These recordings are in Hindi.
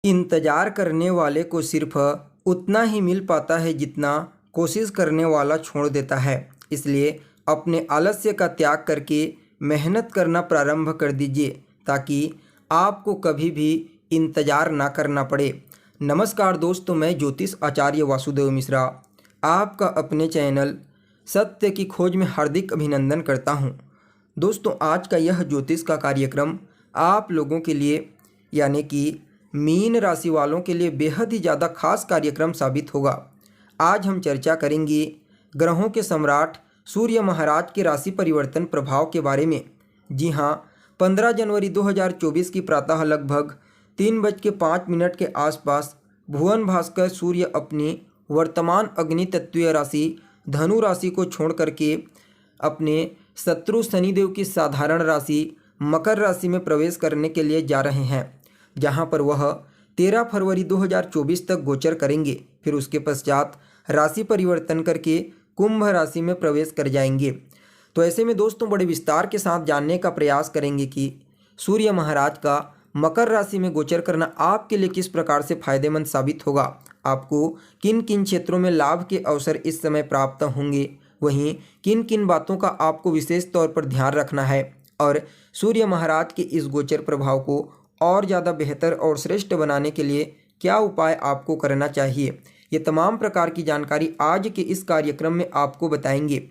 इंतज़ार करने वाले को सिर्फ उतना ही मिल पाता है जितना कोशिश करने वाला छोड़ देता है। इसलिए अपने आलस्य का त्याग करके मेहनत करना प्रारंभ कर दीजिए ताकि आपको कभी भी इंतज़ार ना करना पड़े। नमस्कार दोस्तों, मैं ज्योतिष आचार्य वासुदेव मिश्रा आपका अपने चैनल सत्य की खोज में हार्दिक अभिनंदन करता हूं। दोस्तों, आज का यह ज्योतिष का कार्यक्रम आप लोगों के लिए यानी कि मीन राशि वालों के लिए बेहद ही ज़्यादा खास कार्यक्रम साबित होगा। आज हम चर्चा करेंगे ग्रहों के सम्राट सूर्य महाराज के राशि परिवर्तन प्रभाव के बारे में। जी हाँ, 15 जनवरी 2024 की प्रातः लगभग 3:05 के आसपास भुवन भास्कर सूर्य अपनी वर्तमान अग्नि तत्वीय राशि धनु राशि को छोड़ करके अपने शत्रु शनिदेव की साधारण राशि मकर राशि में प्रवेश करने के लिए जा रहे हैं, जहां पर वह 13 फरवरी 2024 तक गोचर करेंगे। फिर उसके पश्चात राशि परिवर्तन करके कुंभ राशि में प्रवेश कर जाएंगे। तो ऐसे में दोस्तों, बड़े विस्तार के साथ जानने का प्रयास करेंगे कि सूर्य महाराज का मकर राशि में गोचर करना आपके लिए किस प्रकार से फायदेमंद साबित होगा, आपको किन किन क्षेत्रों में लाभ के अवसर इस समय प्राप्त होंगे, वहीं किन किन बातों का आपको विशेष तौर पर ध्यान रखना है और सूर्य महाराज के इस गोचर प्रभाव को और ज़्यादा बेहतर और श्रेष्ठ बनाने के लिए क्या उपाय आपको करना चाहिए, ये तमाम प्रकार की जानकारी आज के इस कार्यक्रम में आपको बताएंगे।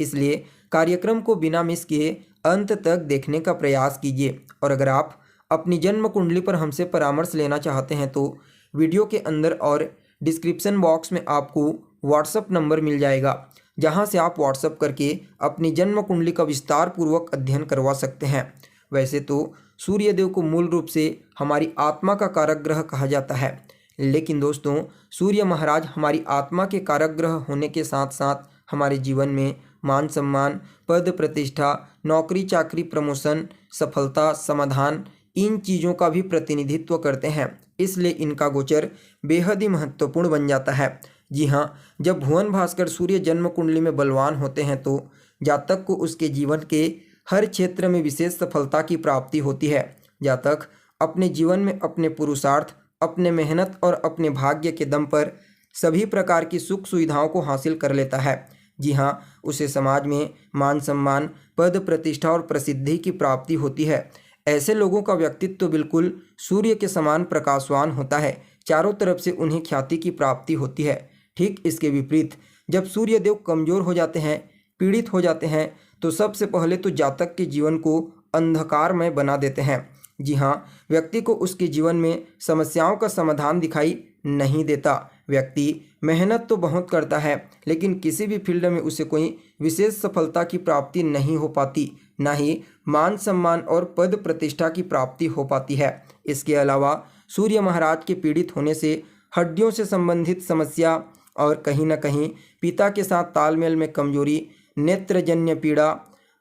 इसलिए कार्यक्रम को बिना मिस किए अंत तक देखने का प्रयास कीजिए। और अगर आप अपनी जन्म कुंडली पर हमसे परामर्श लेना चाहते हैं तो वीडियो के अंदर और डिस्क्रिप्शन बॉक्स में आपको व्हाट्सएप नंबर मिल जाएगा, जहां से आप व्हाट्सएप करके अपनी जन्म कुंडली का विस्तार पूर्वक अध्ययन करवा सकते हैं। वैसे तो सूर्यदेव को मूल रूप से हमारी आत्मा का कारक ग्रह कहा जाता है, लेकिन दोस्तों सूर्य महाराज हमारी आत्मा के कारक ग्रह होने के साथ साथ हमारे जीवन में मान सम्मान, पद प्रतिष्ठा, नौकरी चाकरी, प्रमोशन, सफलता, समाधान, इन चीज़ों का भी प्रतिनिधित्व करते हैं। इसलिए इनका गोचर बेहद ही महत्वपूर्ण बन जाता है। जी हाँ, जब भुवन भास्कर सूर्य जन्म कुंडली में बलवान होते हैं तो जातक को उसके जीवन के हर क्षेत्र में विशेष सफलता की प्राप्ति होती है। जातक अपने जीवन में अपने पुरुषार्थ, अपने मेहनत और अपने भाग्य के दम पर सभी प्रकार की सुख सुविधाओं को हासिल कर लेता है। जी हाँ, उसे समाज में मान सम्मान, पद प्रतिष्ठा और प्रसिद्धि की प्राप्ति होती है। ऐसे लोगों का व्यक्तित्व बिल्कुल सूर्य के समान प्रकाशवान होता है, चारों तरफ से उन्हें ख्याति की प्राप्ति होती है। ठीक इसके विपरीत जब सूर्यदेव कमजोर हो जाते हैं, पीड़ित हो जाते हैं, तो सबसे पहले तो जातक के जीवन को अंधकारमय बना देते हैं। जी हाँ, व्यक्ति को उसके जीवन में समस्याओं का समाधान दिखाई नहीं देता। व्यक्ति मेहनत तो बहुत करता है, लेकिन किसी भी फील्ड में उसे कोई विशेष सफलता की प्राप्ति नहीं हो पाती, ना ही मान सम्मान और पद प्रतिष्ठा की प्राप्ति हो पाती है। इसके अलावा सूर्य महाराज के पीड़ित होने से हड्डियों से संबंधित समस्या और कहीं ना कहीं पिता के साथ तालमेल में कमजोरी, नेत्रजन्य पीड़ा,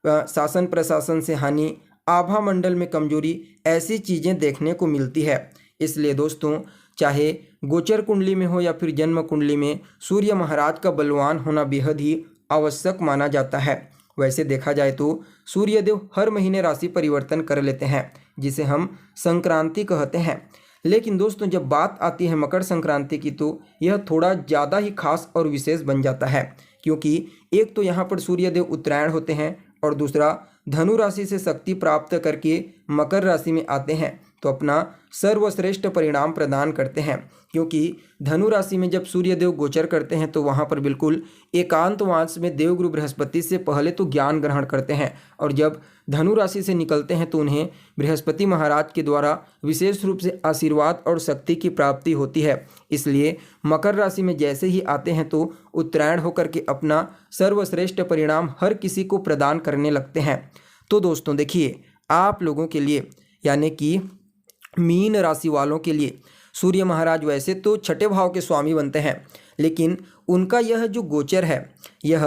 शासन प्रशासन से हानि, आभा मंडल में कमजोरी, ऐसी चीज़ें देखने को मिलती है। इसलिए दोस्तों, चाहे गोचर कुंडली में हो या फिर जन्म कुंडली में, सूर्य महाराज का बलवान होना बेहद ही आवश्यक माना जाता है। वैसे देखा जाए तो सूर्यदेव हर महीने राशि परिवर्तन कर लेते हैं, जिसे हम संक्रांति कहते हैं। लेकिन दोस्तों, जब बात आती है मकर संक्रांति की तो यह थोड़ा ज़्यादा ही खास और विशेष बन जाता है, क्योंकि एक तो यहाँ पर सूर्यदेव उत्तरायण होते हैं और दूसरा धनु राशि से शक्ति प्राप्त करके मकर राशि में आते हैं, तो अपना सर्वश्रेष्ठ परिणाम प्रदान करते हैं। क्योंकि धनु राशि में जब सूर्यदेव गोचर करते हैं तो वहाँ पर बिल्कुल एकांतवास में देवगुरु बृहस्पति से पहले तो ज्ञान ग्रहण करते हैं, और जब धनु राशि से निकलते हैं तो उन्हें बृहस्पति महाराज के द्वारा विशेष रूप से आशीर्वाद और शक्ति की प्राप्ति होती है। इसलिए मकर राशि में जैसे ही आते हैं तो उत्तरायण होकर के अपना सर्वश्रेष्ठ परिणाम हर किसी को प्रदान करने लगते हैं। तो दोस्तों देखिए, आप लोगों के लिए यानी कि मीन राशि वालों के लिए सूर्य महाराज वैसे तो छठे भाव के स्वामी बनते हैं, लेकिन उनका यह जो गोचर है यह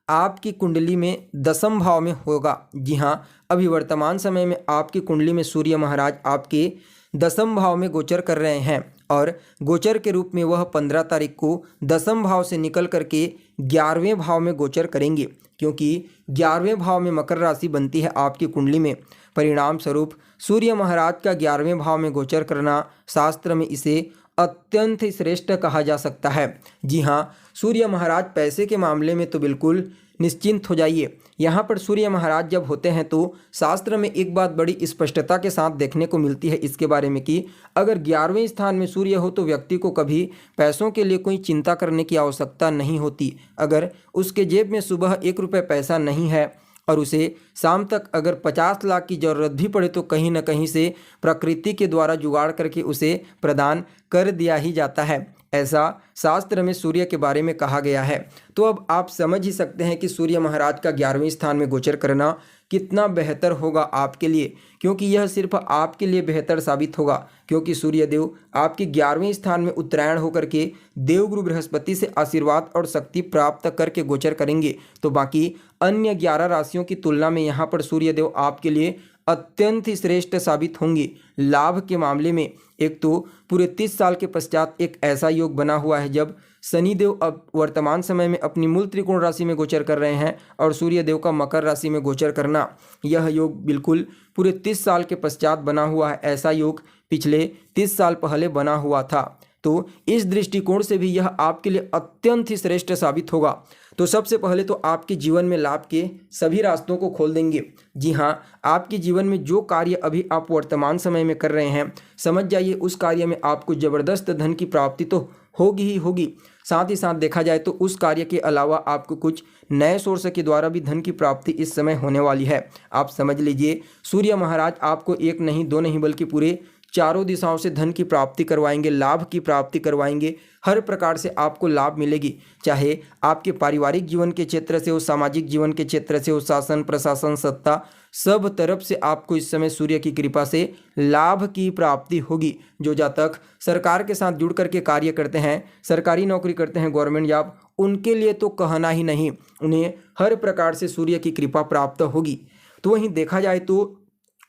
आपकी कुंडली में दसम भाव में होगा। जी हाँ, अभी वर्तमान समय में आपकी कुंडली में सूर्य महाराज आपके दसम भाव में गोचर कर रहे हैं और गोचर के रूप में वह 15 तारीख को 10वें भाव से निकल करके 11वें भाव में गोचर करेंगे, क्योंकि 11वें भाव में मकर राशि बनती है आपकी कुंडली में। परिणाम स्वरूप सूर्य महाराज का 11वें भाव में गोचर करना शास्त्र में इसे अत्यंत श्रेष्ठ कहा जा सकता है। जी हाँ, सूर्य महाराज पैसे के मामले में तो बिल्कुल निश्चिंत हो जाइए। यहाँ पर सूर्य महाराज जब होते हैं तो शास्त्र में एक बात बड़ी स्पष्टता के साथ देखने को मिलती है इसके बारे में कि अगर 11वें स्थान में सूर्य हो तो व्यक्ति को कभी पैसों के लिए कोई चिंता करने की आवश्यकता नहीं होती। अगर उसके जेब में सुबह 1 रुपये पैसा नहीं है और उसे शाम तक अगर 50 लाख की ज़रूरत भी पड़े तो कहीं न कहीं से प्रकृति के द्वारा जुगाड़ करके उसे प्रदान कर दिया ही जाता है। ऐसा शास्त्र में सूर्य के बारे में कहा गया है। तो अब आप समझ ही सकते हैं कि सूर्य महाराज का 11वें स्थान में गोचर करना कितना बेहतर होगा आपके लिए, क्योंकि यह सिर्फ आपके लिए बेहतर साबित होगा, क्योंकि सूर्य देव आपके 11वें स्थान में उत्तरायण होकर के देवगुरु बृहस्पति से आशीर्वाद और शक्ति प्राप्त करके गोचर करेंगे। तो बाकी अन्य 11 राशियों की तुलना में यहाँ पर सूर्य देव आपके लिए अत्यंत ही श्रेष्ठ साबित होंगे लाभ के मामले में। एक तो पूरे 30 साल के पश्चात एक ऐसा योग बना हुआ है जब शनिदेव अब वर्तमान समय में अपनी मूल त्रिकोण राशि में गोचर कर रहे हैं और सूर्य देव का मकर राशि में गोचर करना, यह योग बिल्कुल पूरे 30 साल के पश्चात बना हुआ है। ऐसा योग पिछले 30 साल पहले बना हुआ था। तो इस दृष्टिकोण से भी यह आपके लिए अत्यंत ही श्रेष्ठ साबित होगा। तो सबसे पहले तो आपके जीवन में लाभ के सभी रास्तों को खोल देंगे। जी हाँ, आपके जीवन में जो कार्य अभी आप वर्तमान समय में कर रहे हैं, समझ जाइए उस कार्य में आपको ज़बरदस्त धन की प्राप्ति तो होगी ही होगी। साथ ही साथ देखा जाए तो उस कार्य के अलावा आपको कुछ नए सोर्स के द्वारा भी धन की प्राप्ति इस समय होने वाली है। आप समझ लीजिए सूर्य महाराज आपको 1 नहीं 2 नहीं बल्कि पूरे चारों दिशाओं से धन की प्राप्ति करवाएंगे, लाभ की प्राप्ति करवाएंगे। हर प्रकार से आपको लाभ मिलेगी, चाहे आपके पारिवारिक जीवन के क्षेत्र से हो, सामाजिक जीवन के क्षेत्र से हो, शासन प्रशासन सत्ता, सब तरफ से आपको इस समय सूर्य की कृपा से लाभ की प्राप्ति होगी। जो जातक सरकार के साथ जुड़ करके कार्य करते हैं, सरकारी नौकरी करते हैं, गवर्नमेंट जॉब, उनके लिए तो कहना ही नहीं, उन्हें हर प्रकार से सूर्य की कृपा प्राप्त होगी। तो वहीं देखा जाए तो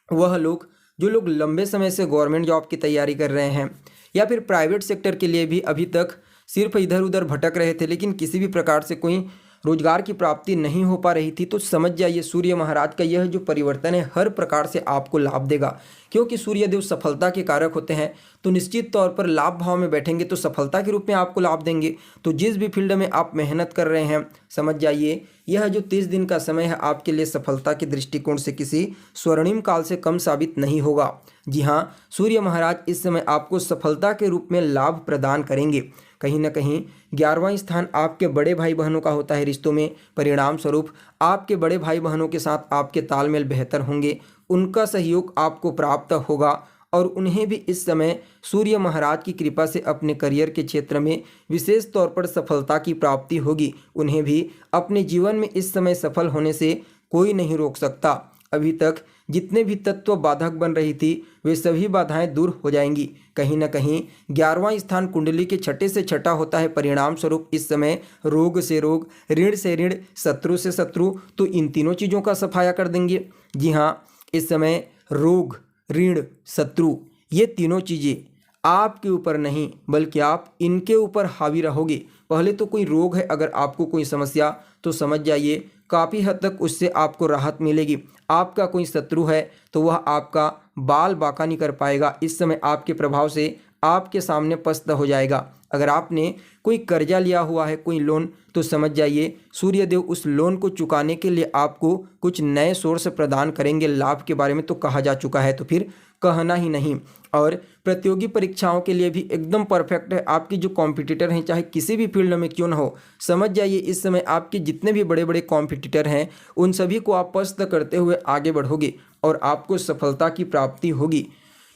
वह लोग जो लोग लंबे समय से गवर्नमेंट जॉब की तैयारी कर रहे हैं या फिर प्राइवेट सेक्टर के लिए भी अभी तक सिर्फ इधर उधर भटक रहे थे, लेकिन किसी भी प्रकार से कोई रोजगार की प्राप्ति नहीं हो पा रही थी, तो समझ जाइए सूर्य महाराज का यह जो परिवर्तन है हर प्रकार से आपको लाभ देगा। क्योंकि सूर्य देव सफलता के कारक होते हैं, तो निश्चित तौर पर लाभ भाव में बैठेंगे तो सफलता के रूप में आपको लाभ देंगे। तो जिस भी फील्ड में आप मेहनत कर रहे हैं, समझ जाइए यह जो 30 दिन का समय है आपके लिए सफलता के दृष्टिकोण से किसी स्वर्णिम काल से कम साबित नहीं होगा। जी हाँ, सूर्य महाराज इस समय आपको सफलता के रूप में लाभ प्रदान करेंगे। कहीं ना कहीं 11वां स्थान आपके बड़े भाई बहनों का होता है रिश्तों में। परिणाम स्वरूप आपके बड़े भाई बहनों के साथ आपके तालमेल बेहतर होंगे, उनका सहयोग आपको प्राप्त होगा और उन्हें भी इस समय सूर्य महाराज की कृपा से अपने करियर के क्षेत्र में विशेष तौर पर सफलता की प्राप्ति होगी। उन्हें भी अपने जीवन में इस समय सफल होने से कोई नहीं रोक सकता। अभी तक जितने भी तत्व बाधक बन रही थी वे सभी बाधाएं दूर हो जाएंगी। कहीं ना कहीं 11वां स्थान कुंडली के छठे से छठा होता है। परिणाम स्वरूप इस समय रोग से रोग, ऋण से ऋण, शत्रु से शत्रु, तो इन तीनों चीज़ों का सफाया कर देंगे। जी हाँ, इस समय रोग, ऋण, शत्रु, ये तीनों चीज़ें आपके ऊपर नहीं बल्कि आप इनके ऊपर हावी रहोगे। पहले तो कोई रोग है, अगर आपको कोई समस्या, तो समझ जाइए काफ़ी हद तक उससे आपको राहत मिलेगी। आपका कोई शत्रु है तो वह आपका बाल बाका नहीं कर पाएगा। इस समय आपके प्रभाव से आपके सामने पस्त हो जाएगा। अगर आपने कोई कर्जा लिया हुआ है, कोई लोन, तो समझ जाइए सूर्यदेव उस लोन को चुकाने के लिए आपको कुछ नए सोर्स प्रदान करेंगे। लाभ के बारे में तो कहा जा चुका है, तो फिर कहना ही नहीं। और प्रतियोगी परीक्षाओं के लिए भी एकदम परफेक्ट है। आपकी जो कॉम्पिटिटर हैं, चाहे किसी भी फील्ड में क्यों ना हो, समझ जाइए इस समय आपके जितने भी बड़े बड़े कॉम्पिटिटर हैं उन सभी को आप पस्त करते हुए आगे बढ़ोगे और आपको सफलता की प्राप्ति होगी।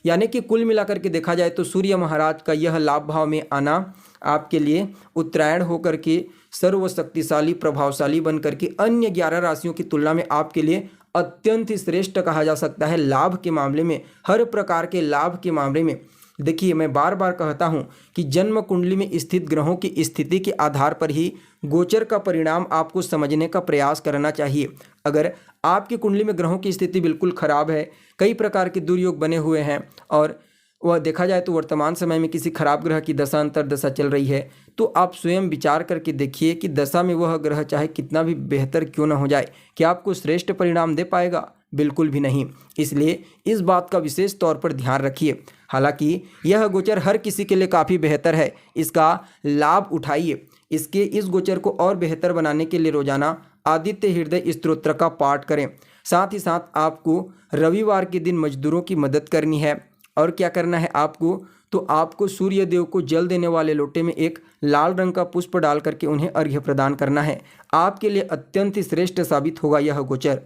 यानी कि कुल मिलाकर के देखा जाए तो सूर्य महाराज का यह लाभ भाव में आना आपके लिए उत्तरायण होकर के सर्वशक्तिशाली प्रभावशाली बन करके अन्य 11 राशियों की तुलना में आपके लिए अत्यंत ही श्रेष्ठ कहा जा सकता है। लाभ के मामले में, हर प्रकार के लाभ के मामले में देखिए, मैं बार बार कहता हूं कि जन्म कुंडली में स्थित ग्रहों की स्थिति के आधार पर ही गोचर का परिणाम आपको समझने का प्रयास करना चाहिए। अगर आपकी कुंडली में ग्रहों की स्थिति बिल्कुल खराब है, कई प्रकार के दुर्योग बने हुए हैं और वह देखा जाए तो वर्तमान समय में किसी खराब ग्रह की दशा अंतर्दशा चल रही है, तो आप स्वयं विचार करके देखिए कि दशा में वह ग्रह चाहे कितना भी बेहतर क्यों न हो जाए, क्या आपको श्रेष्ठ परिणाम दे पाएगा? बिल्कुल भी नहीं। इसलिए इस बात का विशेष तौर पर ध्यान रखिए। हालांकि यह गोचर हर किसी के लिए काफ़ी बेहतर है, इसका लाभ उठाइए। इस गोचर को और बेहतर बनाने के लिए रोजाना आदित्य हृदय स्तोत्र का पाठ करें। साथ ही साथ आपको रविवार के दिन मजदूरों की मदद करनी है। और क्या करना है आपको? तो आपको सूर्य देव को जल देने वाले लोटे में एक लाल रंग का पुष्प डाल करके उन्हें अर्घ्य प्रदान करना है। आपके लिए अत्यंत ही श्रेष्ठ साबित होगा यह गोचर।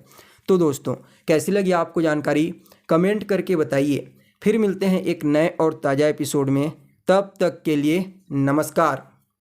तो दोस्तों, कैसी लगी आपको जानकारी? कमेंट करके बताइए। फिर मिलते हैं एक नए और ताज़ा एपिसोड में। तब तक के लिए नमस्कार।